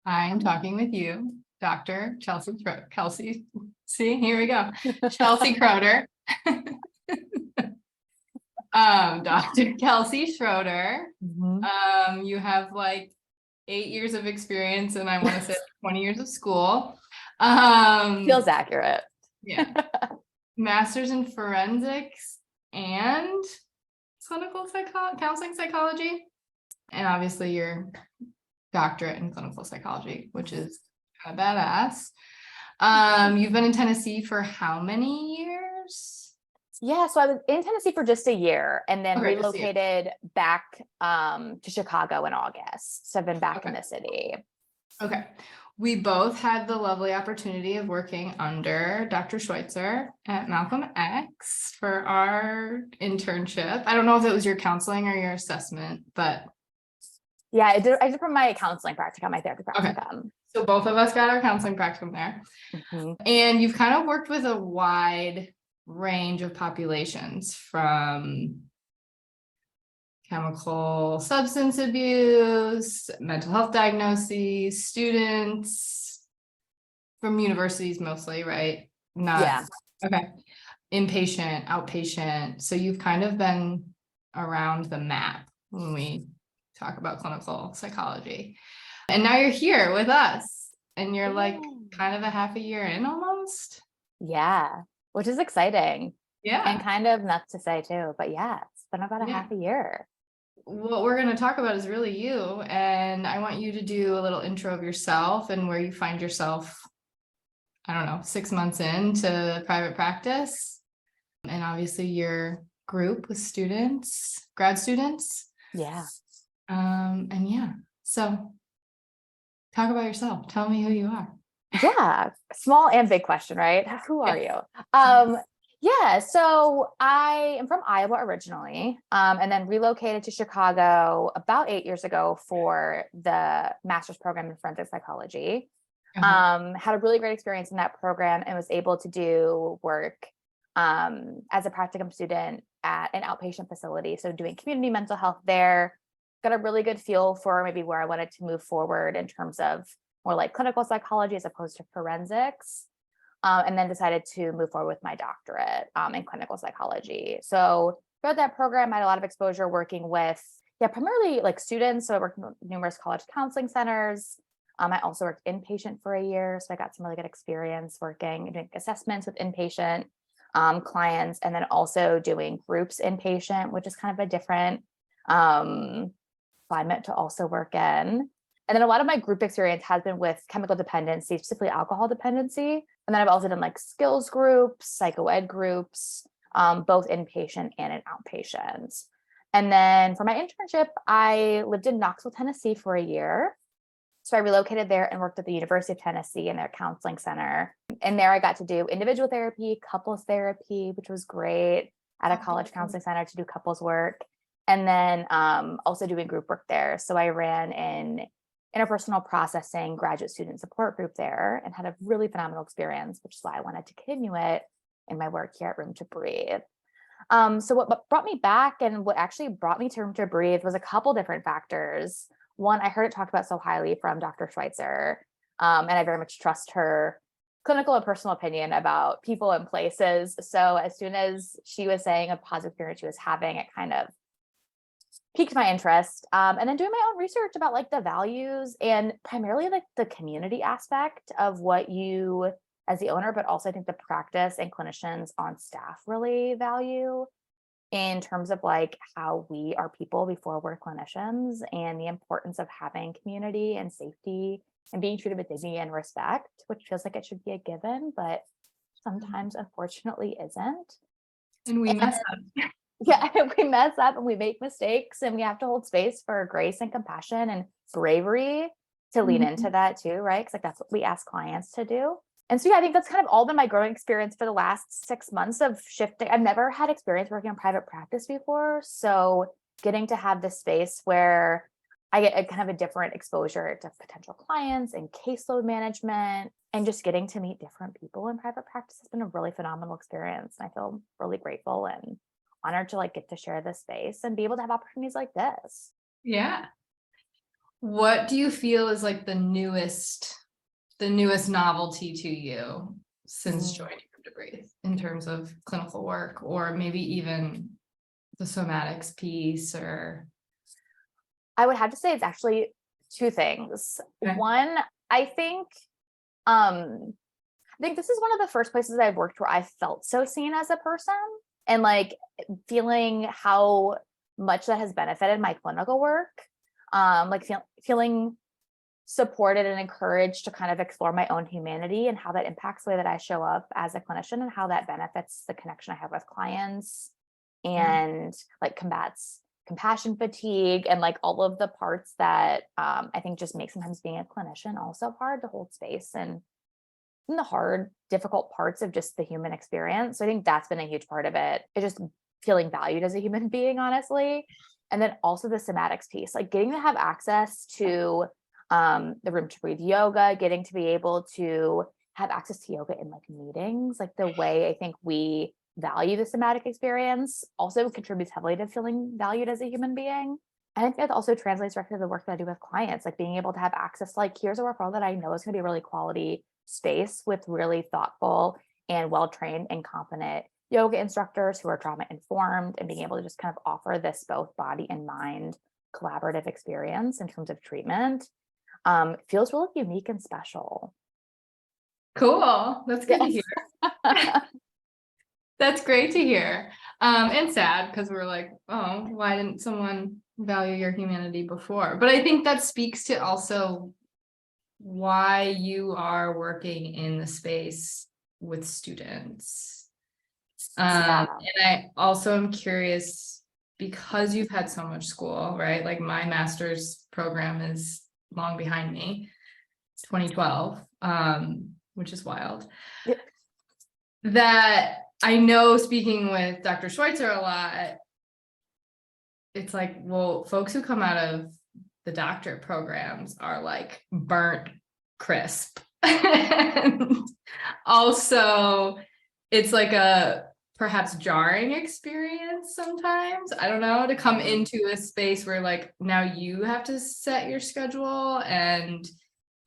I am talking with you, Dr. Kelsey. See, here we go. Kelsey Schroeder. Dr. Kelsey Schroeder. You have like 8 years of experience and I want to say 20 years of school. Feels accurate. Yeah. Master's in forensics and clinical counseling psychology. And obviously your doctorate in clinical psychology, which is kind of badass. You've been in Tennessee for how many years? Yeah, so I was in Tennessee for just a year and then Okay, relocated back to Chicago in August. So I've been back in the city. Okay. We both had the lovely opportunity of working under Dr. Schweitzer at Malcolm X for our internship. I don't know if it was your counseling or your assessment, but yeah, I did from my counseling practicum, my therapy practicum. Okay. So both of us got our counseling practicum there. And you've kind of worked with a wide range of populations, from chemical substance abuse, mental health diagnoses, students from universities mostly, right? Yeah. Okay. Inpatient, outpatient. So you've kind of been around the map when we talk about clinical psychology. And now you're here with us and you're like kind of a half a year in almost. Yeah, which is exciting. Yeah. And kind of nuts to say too, but yeah, it's been about a half a year. What we're going to talk about is really you. And I want you to do a little intro of yourself and where you find yourself, I don't know, 6 months into private practice. And obviously your group with students, grad students. Yeah. And yeah, so talk about yourself. Tell me who you are. Yeah. Small and big question, right? Who are you? Yeah. So I am from Iowa originally, and then relocated to Chicago about 8 years ago for the master's program in forensic psychology. Had a really great experience in that program and was able to do work as a practicum student at an outpatient facility. So doing community mental health there, got a really good feel for maybe where I wanted to move forward in terms of more like clinical psychology as opposed to forensics. And then decided to move forward with my doctorate in clinical psychology. So throughout that program, I had a lot of exposure working with, primarily like students. So I worked with numerous college counseling centers. I also worked inpatient for a year. So I got some really good experience doing assessments with inpatient clients, and then also doing groups inpatient, which is kind of a different climate to also work in. And then a lot of my group experience has been with chemical dependency, specifically alcohol dependency. And then I've also done like skills groups, psychoed groups, both inpatient and in outpatient. And then for my internship, I lived in Knoxville, Tennessee for a year. So I relocated there and worked at the University of Tennessee in their counseling center. And there I got to do individual therapy, couples therapy, which was great, at a college counseling center to do couples work. And then also doing group work there. So I ran an interpersonal processing graduate student support group there and had a really phenomenal experience, which is why I wanted to continue it in my work here at Room to Breathe. So what brought me back and what actually brought me to Room to Breathe was a couple different factors. One, I heard it talked about so highly from Dr. Schweitzer, and I very much trust her clinical and personal opinion about people and places. So as soon as she was saying a positive experience she was having, it kind of piqued my interest. And then doing my own research about like the values and primarily like the community aspect of what you as the owner, but also I think the practice and clinicians on staff really value in terms of like how we are people before we're clinicians, and the importance of having community and safety and being treated with dignity and respect, which feels like it should be a given, but sometimes unfortunately isn't. And we mess up. Yeah, we mess up and we make mistakes, and we have to hold space for grace and compassion and bravery to lean into that too, right? Because like that's what we ask clients to do. And so yeah, I think that's kind of all been my growing experience for the last 6 months of shifting. I've never had experience working in private practice before. So getting to have this space where I get a kind of a different exposure to potential clients and caseload management, and just getting to meet different people in private practice has been a really phenomenal experience. And I feel really grateful and honored to like get to share this space and be able to have opportunities like this. Yeah. what do you feel is like the newest novelty to you since joining Room to Breathe in terms of clinical work, or maybe even the somatics piece? Or I would have to say it's actually two things. Okay. One, I think this is one of the first places I've worked where I felt so seen as a person, and like feeling how much that has benefited my clinical work. Like feeling supported and encouraged to kind of explore my own humanity and how that impacts the way that I show up as a clinician, and how that benefits the connection I have with clients, and like combats compassion fatigue, and like all of the parts that I think just make sometimes being a clinician also hard to hold space and in the hard, difficult parts of just the human experience. So I think that's been a huge part of it. It's just feeling valued as a human being, honestly. And then also the somatics piece, like getting to have access to the Room to Breathe yoga, getting to be able to have access to yoga in like meetings, like the way I think we value the somatic experience also contributes heavily to feeling valued as a human being. And I think that also translates directly to the work that I do with clients, like being able to have access to like, here's a referral that I know is going to be a really quality space with really thoughtful and well-trained and competent yoga instructors who are trauma informed, and being able to just kind of offer this both body and mind collaborative experience in terms of treatment feels really unique and special. Cool. That's good to Yes. hear. That's great to hear. And sad, because we're like, oh, why didn't someone value your humanity before? But I think that speaks to also why you are working in the space with students. Yeah. And I also am curious, because you've had so much school, right? Like my master's program is long behind me, 2012, which is wild. Yeah. That I know, speaking with Dr. Schweitzer a lot, it's like, well, folks who come out of the doctorate programs are like burnt crisp. And also, it's like a perhaps jarring experience sometimes. I don't know, to come into a space where like now you have to set your schedule and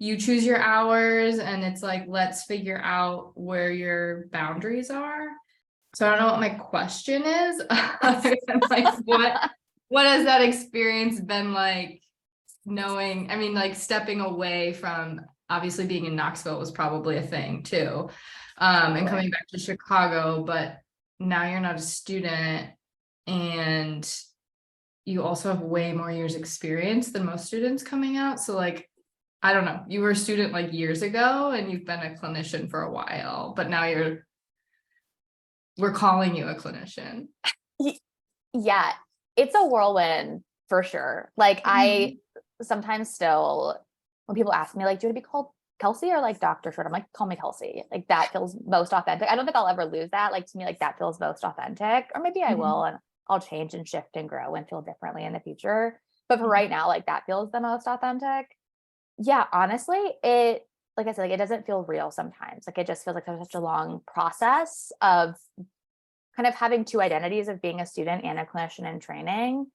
you choose your hours, and it's like, let's figure out where your boundaries are. So I don't know what my question is. Other than like, what has that experience been like, knowing, I mean, like stepping away from, obviously being in Knoxville was probably a thing too. And coming back to Chicago, but now you're not a student, and you also have way more years experience than most students coming out. So like, I don't know, you were a student like years ago and you've been a clinician for a while, but now we're calling you a clinician. Yeah, it's a whirlwind for sure. Like I sometimes still, when people ask me like, do you want to be called Kelsey or like Dr. Schroeder? I'm like, call me Kelsey. Like that feels most authentic. I don't think I'll ever lose that. Like to me, like that feels most authentic. Or maybe I will, and I'll change and shift and grow and feel differently in the future. But for right now, like that feels the most authentic. Yeah, honestly, like I said, like it doesn't feel real sometimes. Like it just feels like there's such a long process of kind of having two identities of being a student and a clinician in training.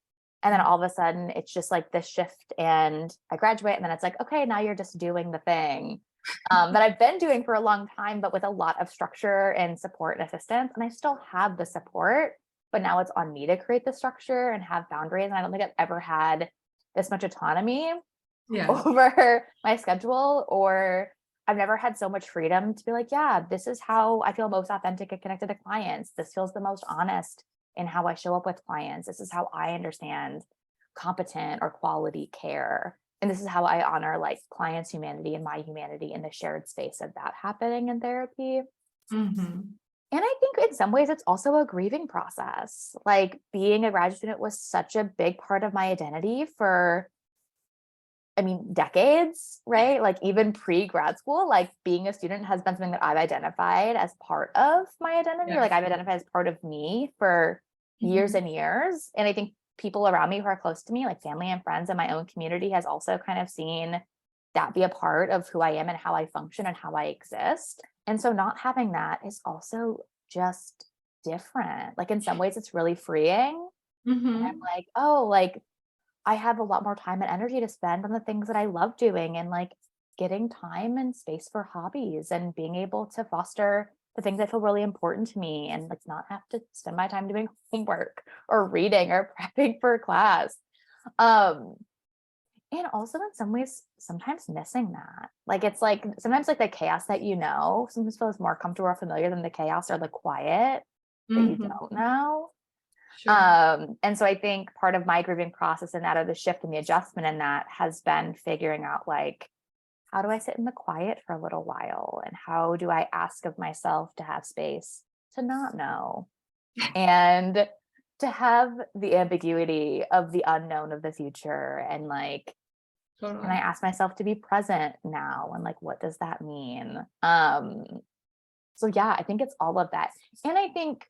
And then all of a sudden it's just like this shift, and I graduate, and then it's like, okay, now you're just doing the thing that I've been doing for a long time, but with a lot of structure and support and assistance. And I still have the support, but now it's on me to create the structure and have boundaries. And I don't think I've ever had this much autonomy over my schedule, or I've never had so much freedom to be like, yeah, this is how I feel most authentic and connected to clients. This feels the most honest in how I show up with clients. This is how I understand competent or quality care. And this is how I honor like clients' humanity and my humanity in the shared space of that happening in therapy. And I think in some ways it's also a grieving process. Like being a graduate student was such a big part of my identity for, I mean, decades, right? Like even pre-grad school, like being a student has been something that I've identified as part of my identity. Like I've identified as part of me for years and years. And I think people around me who are close to me, like family and friends and my own community, has also kind of seen that be a part of who I am and how I function and how I exist. And so not having that is also just different. Like in some ways it's really freeing. And I'm like, oh, like I have a lot more time and energy to spend on the things that I love doing, and like getting time and space for hobbies and being able to foster the things that feel really important to me, and like not have to spend my time doing homework or reading or prepping for class. Um, and also in some ways, sometimes missing that. Like it's like sometimes like the chaos that sometimes feels more comfortable or familiar than the chaos or the quiet that you Mhm. don't know. Sure. And so I think part of my grieving process in that, or the shift and the adjustment in that, has been figuring out like, how do I sit in the quiet for a little while? And how do I ask of myself to have space to not know? And to have the ambiguity of the unknown of the future. And like, can I Totally. ask myself to be present now? And like, what does that mean? So yeah, I think it's all of that. And I think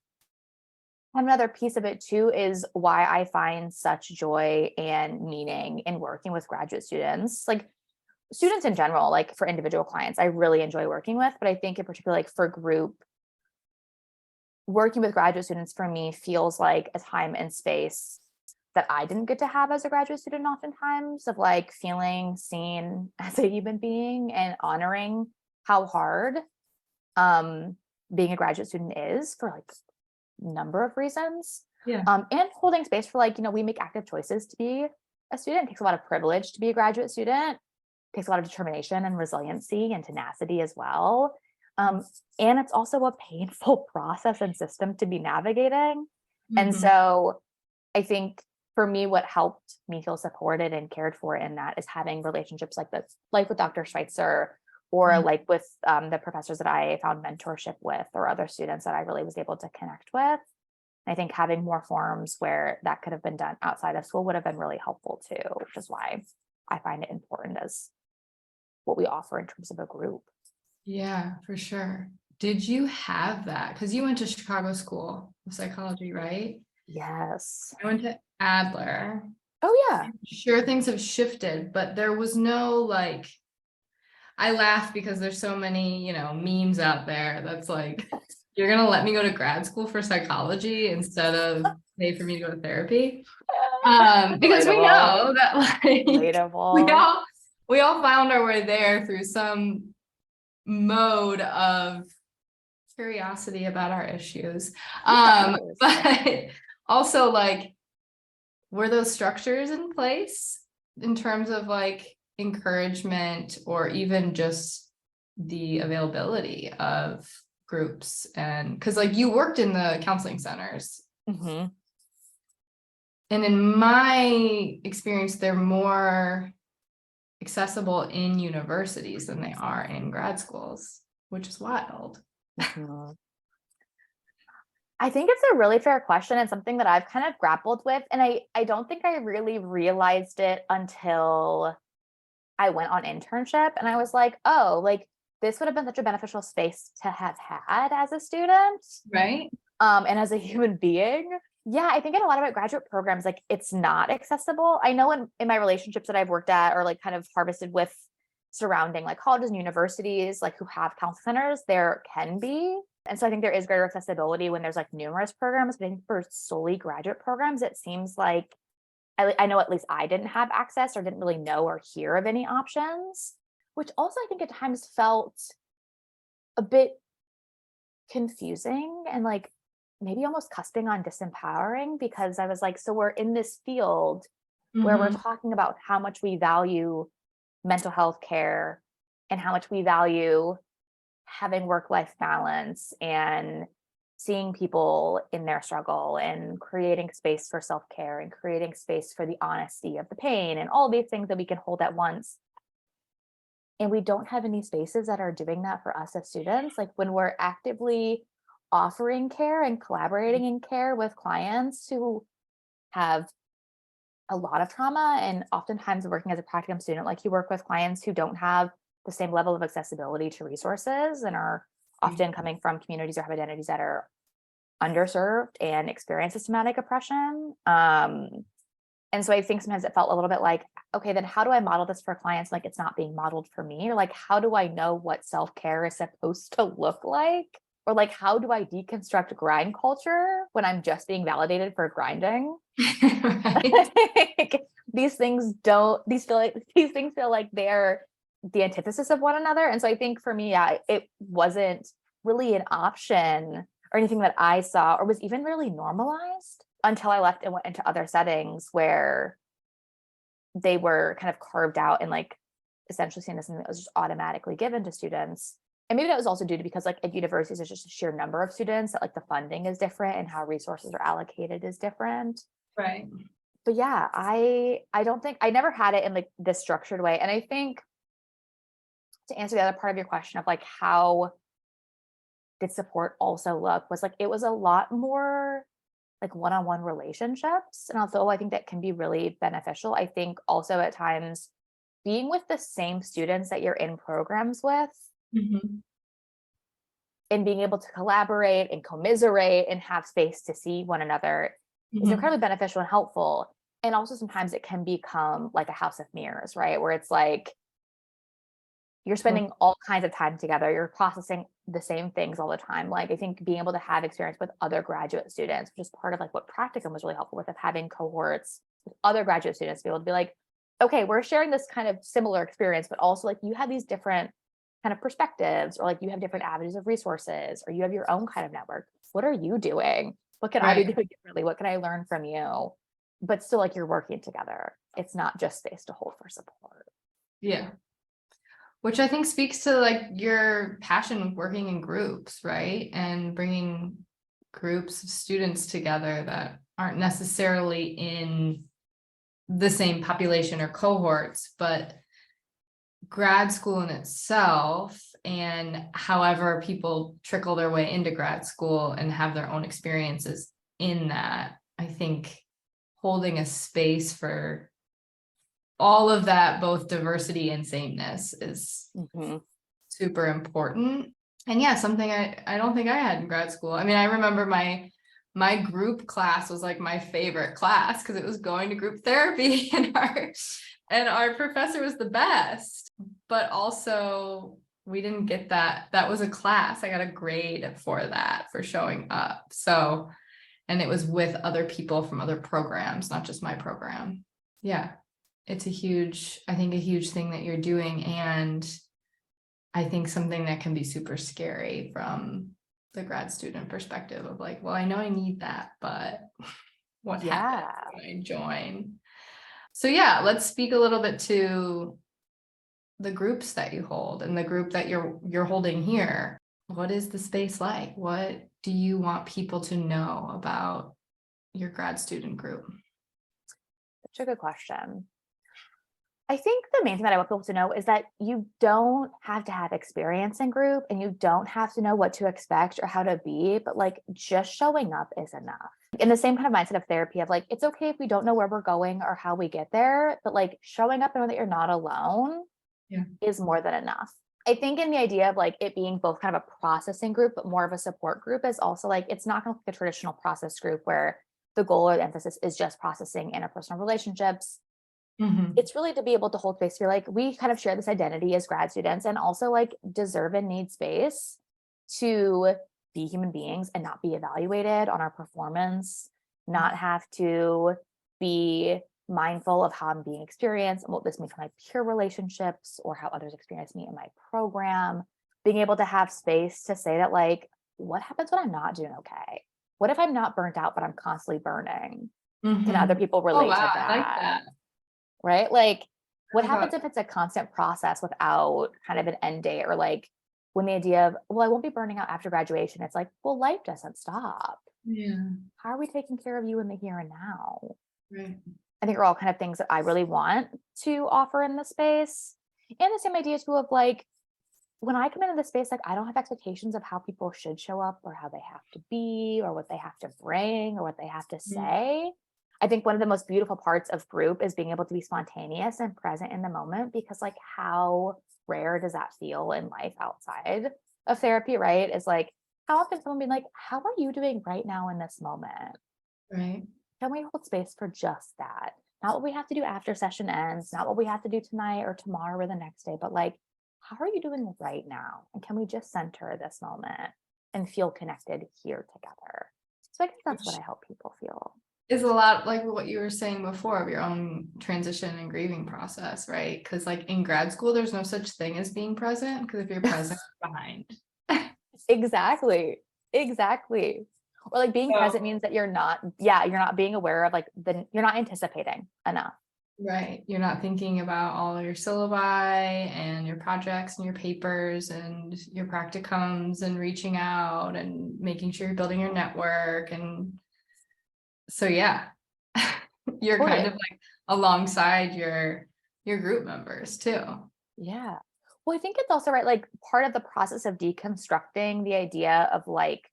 another piece of it too is why I find such joy and meaning in working with graduate students, like students in general, like for individual clients, I really enjoy working with, but I think in particular, like for group, working with graduate students for me feels like a time and space that I didn't get to have as a graduate student oftentimes, of like feeling seen as a human being and honoring how hard um being a graduate student is for like number of reasons. Yeah. And holding space for like, we make active choices to be a student. It takes a lot of privilege to be a graduate student. It takes a lot of determination and resiliency and tenacity as well. Um, and it's also a painful process and system to be navigating. And Mhm. so I think for me, what helped me feel supported and cared for in that is having relationships like this, like with Dr. Schweitzer, or Mhm. like with the professors that I found mentorship with, or other students that I really was able to connect with. I think having more forums where that could have been done outside of school would have been really helpful too, which is why I find it important as what we offer in terms of a group. Yeah, for sure. Did you have that? Because you went to Chicago School of Psychology, right? Yes. I went to Adler. Oh yeah. Sure, things have shifted, but there was no like, I laugh because there's so many, memes out there that's like, you're gonna let me go to grad school for psychology instead of pay for me to go to therapy. Because we Relatable. know that like we Relatable. all we all found our way there through some mode of curiosity about our issues. Yeah, of course. But also like, were those structures in place in terms of like encouragement or even just the availability of groups? And because like you worked in the counseling centers, Mhm. and in my experience, they're more accessible in universities than they are in grad schools, which is wild. Mhm. I think it's a really fair question and something that I've kind of grappled with. And I don't think I really realized it until I went on internship, and I was like, oh, like this would have been such a beneficial space to have had as a student, Right? and as a human being. Yeah, I think in a lot of my graduate programs, like it's not accessible. I know in my relationships that I've worked at or like kind of harvested with surrounding like colleges and universities, like who have counseling centers, there can be. And so I think there is greater accessibility when there's like numerous programs, but I think for solely graduate programs, it seems like I know at least I didn't have access or didn't really know or hear of any options, which also I think at times felt a bit confusing and like maybe almost cusping on disempowering, because I was like, so we're in this field where we're Mhm. talking about how much we value mental health care and how much we value having work-life balance and seeing people in their struggle and creating space for self-care and creating space for the honesty of the pain and all these things that we can hold at once. And we don't have any spaces that are doing that for us as students. Like when we're actively offering care and collaborating in care with clients who have a lot of trauma, and oftentimes working as a practicum student, like you work with clients who don't have the same level of accessibility to resources and are often coming from communities or have identities that are underserved and experience systematic oppression. And so I think sometimes it felt a little bit like, okay, then how do I model this for clients? Like it's not being modeled for me, or like, how do I know what self-care is supposed to look like? Or like, how do I deconstruct grind culture when I'm just being validated for grinding. Right. Like, these things feel like they're the antithesis of one another. And so I think for me, yeah, it wasn't really an option or anything that I saw or was even really normalized until I left and went into other settings where they were kind of carved out and like essentially seen as something that was just automatically given to students. And maybe that was also due to because like at universities, there's just a sheer number of students that like the funding is different and how resources are allocated is different. Right. But yeah, I don't think I never had it in like this structured way. And I think to answer the other part of your question of like how did support also look was like it was a lot more like one-on-one relationships. And although I think that can be really beneficial, I think also at times being with the same students that you're in programs with Mhm. and being able to collaborate and commiserate and have space to see one another is Mhm. incredibly beneficial and helpful. And also sometimes it can become like a house of mirrors, right? Where it's like you're spending all kinds of time together, you're processing the same things all the time. Like I think being able to have experience with other graduate students, which is part of like what practicum was really helpful with, of having cohorts with other graduate students, to be able to be like, okay, we're sharing this kind of similar experience, but also like you have these different kind of perspectives, or like you have different avenues of resources, or you have your own kind of network. What are you doing? What can I be Right. doing differently? What can I learn from you? But still like you're working together. It's not just space to hold for support. Yeah. Which I think speaks to like your passion of working in groups, right? And bringing groups of students together that aren't necessarily in the same population or cohorts, but grad school in itself, and however people trickle their way into grad school and have their own experiences in that, I think holding a space for all of that, both diversity and sameness, is Mhm. super important. And yeah, something I don't think I had in grad school. I mean, I remember my group class was like my favorite class because it was going to group therapy and our professor was the best. But also we didn't get that. That was a class. I got a grade for that, for showing up. So, and it was with other people from other programs, not just my program. Yeah. It's I think a huge thing that you're doing. And I think something that can be super scary from the grad student perspective of like, well, I know I need that, but what happens Yeah. when I join? So yeah, let's speak a little bit to the groups that you hold and the group that you're holding here. What is the space like? What do you want people to know about your grad student group? Such a good question. I think the main thing that I want people to know is that you don't have to have experience in group and you don't have to know what to expect or how to be, but like just showing up is enough. In the same kind of mindset of therapy of like, it's okay if we don't know where we're going or how we get there, but like showing up and know that you're not alone Yeah. is more than enough. I think in the idea of like it being both kind of a processing group, but more of a support group is also like, it's not going to be a traditional process group where the goal or the emphasis is just processing interpersonal relationships. Mhm. It's really to be able to hold space for like, we kind of share this identity as grad students and also like deserve and need space to be human beings and not be evaluated on our performance, not have to be mindful of how I'm being experienced and what this means for my peer relationships or how others experience me in my program. Being able to have space to say that, like, what happens when I'm not doing okay? What if I'm not burnt out, but I'm constantly burning? Can other Mhm. people Oh relate to wow, I like that? that. Right? Like, what About happens if it's a constant process without kind of an end date? Or like when the idea of, well, I won't be burning out after graduation, it's like, well, life doesn't stop. yeah, How are we taking care of you in the here and now? right. I think are all kind of things that I really want to offer in the space. And the same idea too of like, when I come into the space, like I don't have expectations of how people should show up or how they have to be or what they have to bring or what they have to Mm. say. I think one of the most beautiful parts of group is being able to be spontaneous and present in the moment, because like how rare does that feel in life outside of therapy, right? Is like, how often someone being like, how are you doing right now in this moment? Right. Can we hold space for just that? Not what we have to do after session ends, not what we have to do tonight or tomorrow or the next day, but like, how are you doing right now? And can we just center this moment and feel connected here together? So I guess that's Which what I hope people feel. is a lot like what you were saying before of your own transition and grieving process, right? Because like in grad school, there's no such thing as being present, because if you're present, you're behind. Exactly. Exactly. Or like being So, present means that you're not being aware of like you're not anticipating enough. right. You're not thinking about all of your syllabi and your projects and your papers and your practicums and reaching out and making sure you're building your network. And so, yeah, you're kind of Totally. like alongside your group members too. Yeah. Well, I think it's also right, like part of the process of deconstructing the idea of like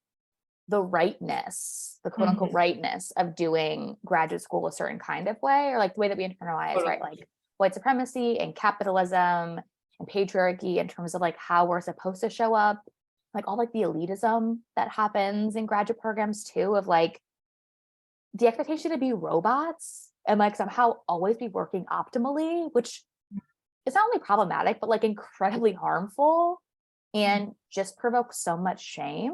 the rightness, the quote unquote Mhm. rightness of doing graduate school a certain kind of way, or like the way that we internalize, right? Totally. Like white supremacy and capitalism and patriarchy in terms of like how we're supposed to show up, like all like the elitism that happens in graduate programs too, of like the expectation to be robots and like somehow always be working optimally, which is not only problematic, but like incredibly harmful and just provokes so much shame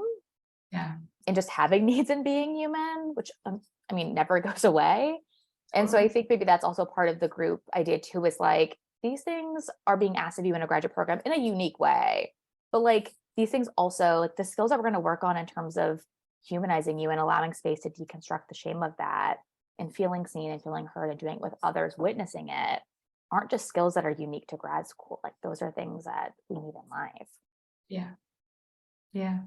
Yeah. and just having needs and being human, which I mean, never goes away. And so I think maybe that's also part of the group idea too, is like these things are being asked of you in a graduate program in a unique way. But like these things also, like the skills that we're going to work on in terms of humanizing you and allowing space to deconstruct the shame of that and feeling seen and feeling heard and doing it with others witnessing it aren't just skills that are unique to grad school. Like those are things that we need in life. Yeah. Yeah.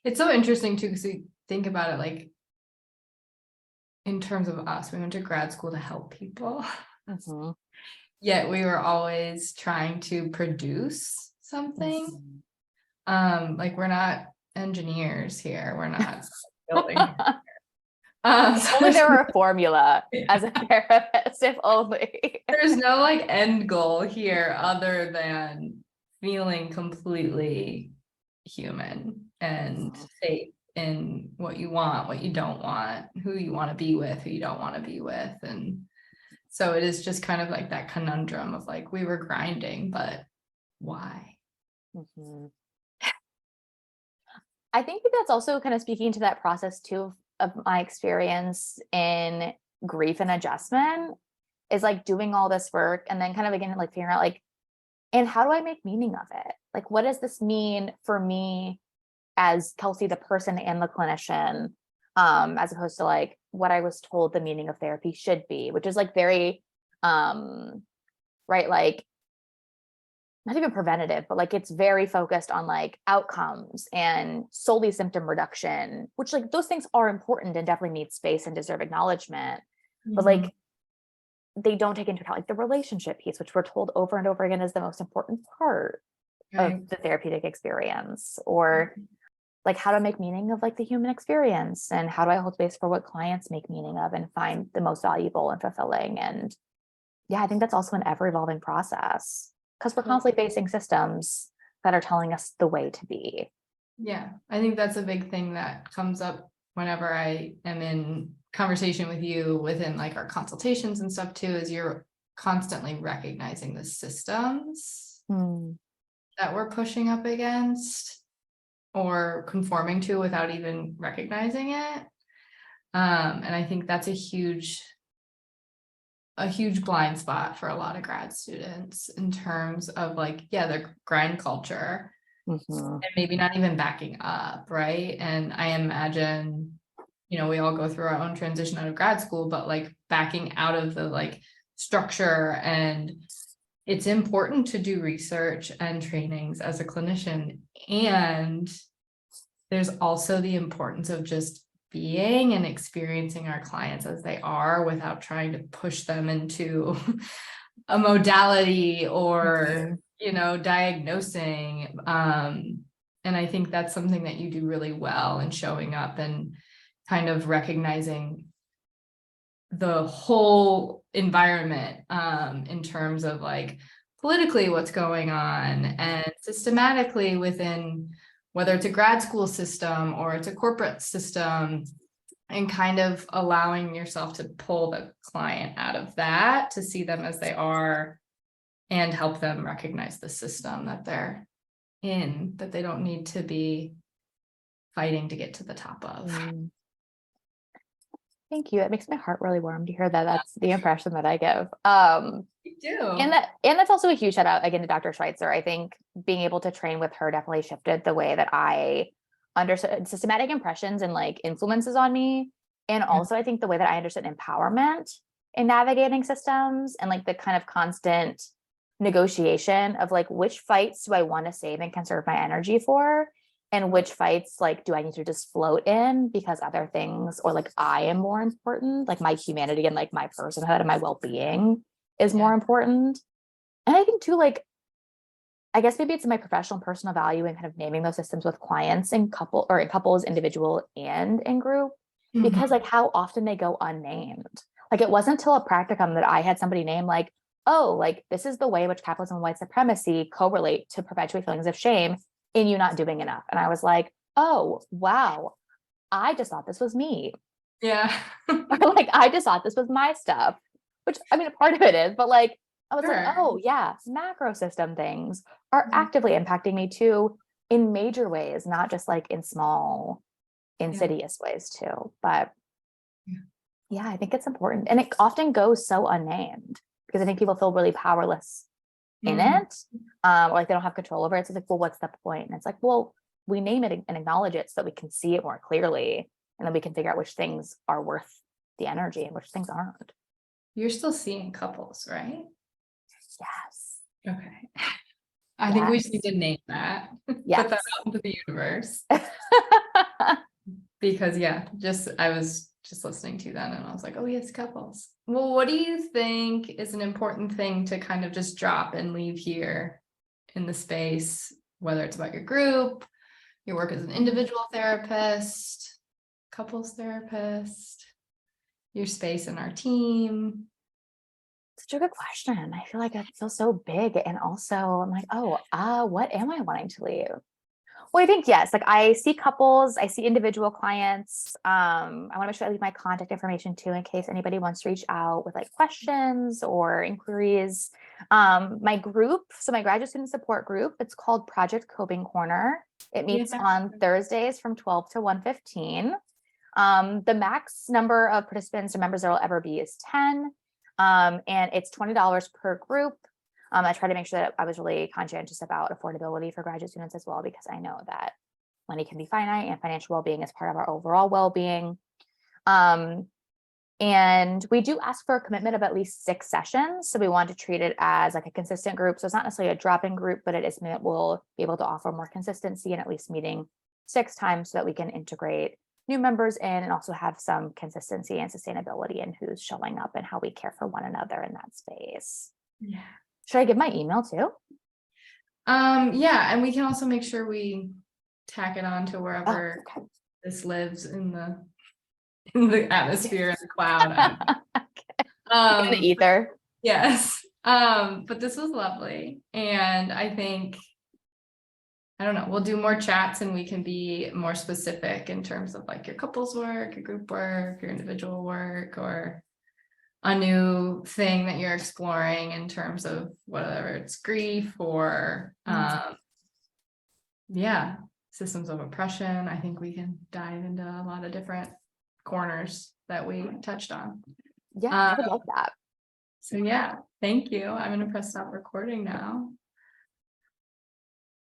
It's so interesting too, because we think about it like in terms of us, we went to grad school to help people. Mm-hmm. Yet we were always trying to produce something. Like we're not engineers here. We're not building. If only there were a formula Yeah. as a therapist, if only. There's no like end goal here other than feeling completely human and safe in what you want, what you don't want, who you want to be with, who you don't want to be with. And so it is just kind of like that conundrum of like, we were grinding, but why? Mhm. I think that that's also kind of speaking to that process too of my experience in grief and adjustment is like doing all this work and then kind of again like figuring out like, and how do I make meaning of it? Like, what does this mean for me as Kelsey, the person and the clinician, as opposed to like what I was told the meaning of therapy should be, which is like very, right, like not even preventative, but like it's very focused on like outcomes and solely symptom reduction, which like those things are important and definitely need space and deserve acknowledgement. But Mhm. like they don't take into account like the relationship piece, which we're told over and over again is the most important part Right. of the therapeutic experience, or like how to make meaning of like the human experience and how do I hold space for what clients make meaning of and find the most valuable and fulfilling. And yeah, I think that's also an ever evolving process because we're constantly facing systems that are telling us the way to be. Yeah, I think that's a big thing that comes up whenever I am in conversation with you within like our consultations and stuff too, is you're constantly recognizing the systems Mm. that we're pushing up against or conforming to without even recognizing it. And I think that's a huge blind spot for a lot of grad students in terms of like, yeah, their grind culture Mhm. and maybe not even backing up, right? And I imagine, you know, we all go through our own transition out of grad school, but like backing out of the like structure, and it's important to do research and trainings as a clinician. And there's also the importance of just being and experiencing our clients as they are without trying to push them into a modality or, you know, diagnosing. And I think that's something that you do really well in showing up and kind of recognizing the whole environment in terms of like politically what's going on and systematically within whether it's a grad school system or it's a corporate system, and kind of allowing yourself to pull the client out of that to see them as they are and help them recognize the system that they're in, that they don't need to be fighting to get to the top of. Thank you. It makes my heart really warm to hear that. That's the impression that I give. You do. And that's also a huge shout out again to Dr. Schweitzer. I think being able to train with her definitely shifted the way that I understood systematic impressions and like influences on me. And also I think the way that I understood empowerment in navigating systems and like the kind of constant negotiation of like which fights do I want to save and conserve my energy for, and which fights like do I need to just float in because other things or like I am more important, like my humanity and like my personhood and my well-being is more important. And I think too, like, I guess maybe it's my professional and personal value and kind of naming those systems with clients and couple or in couples, individual and in group, because like how often they go unnamed. Like it wasn't until a practicum that I had somebody name like, oh, like this is the way which capitalism and white supremacy correlate to perpetuate feelings of shame in you not doing enough. And I was like, oh, wow, I just thought this was me. Yeah. Or like, I just thought this was my stuff, which I mean, a part of it is, but like, I was like, Sure. oh yeah, macro system things are actively impacting me too in major ways, not just like in small, insidious ways too. But yeah, I think it's important. And it often goes so unnamed because I think people feel really powerless in it. Or like they don't have control over it. So it's like, well, what's the point? And it's like, well, we name it and acknowledge it so that we can see it more clearly. And then we can figure out which things are worth the energy and which things aren't. You're still seeing couples, right? Yes. Okay. I think we just need to name that. Yes. Put that out into the universe. Because I was just listening to that and I was like, oh yes, couples. Well, what do you think is an important thing to kind of just drop and leave here in the space, whether it's about your group, your work as an individual therapist, couples therapist, your space in our team? Such a good question. I feel like it feels so big. And also I'm like, oh, what am I wanting to leave? Well, I think yes, like I see couples, I see individual clients. I want to make sure I leave my contact information too, in case anybody wants to reach out with like questions or inquiries. My group, so my graduate student support group, it's called Project Coping Corner. It meets on Thursdays from 12 to 1:15. The max number of participants or members there will ever be is 10. And it's $20 per group. I try to make sure that I was really conscientious about affordability for graduate students as well, because I know that money can be finite and financial well-being is part of our overall well-being. And we do ask for a commitment of at least 6 sessions. So we want to treat it as like a consistent group. So it's not necessarily a drop-in group, but it is something that will be able to offer more consistency and at least meeting 6 times so that we can integrate new members in and also have some consistency and sustainability in who's showing up and how we care for one another in that space. Yeah. Should I give my email too? Yeah, and we can also make sure we tack it on to wherever this lives in the atmosphere and the cloud. In the ether. Yes. But this was lovely. And I think, I don't know, we'll do more chats and we can be more specific in terms of like your couples work, your group work, your individual work, or a new thing that you're exploring in terms of whether it's grief or systems of oppression. I think we can dive into a lot of different corners that we touched on. Yeah, I would love that. So yeah, thank you. I'm gonna press stop recording now.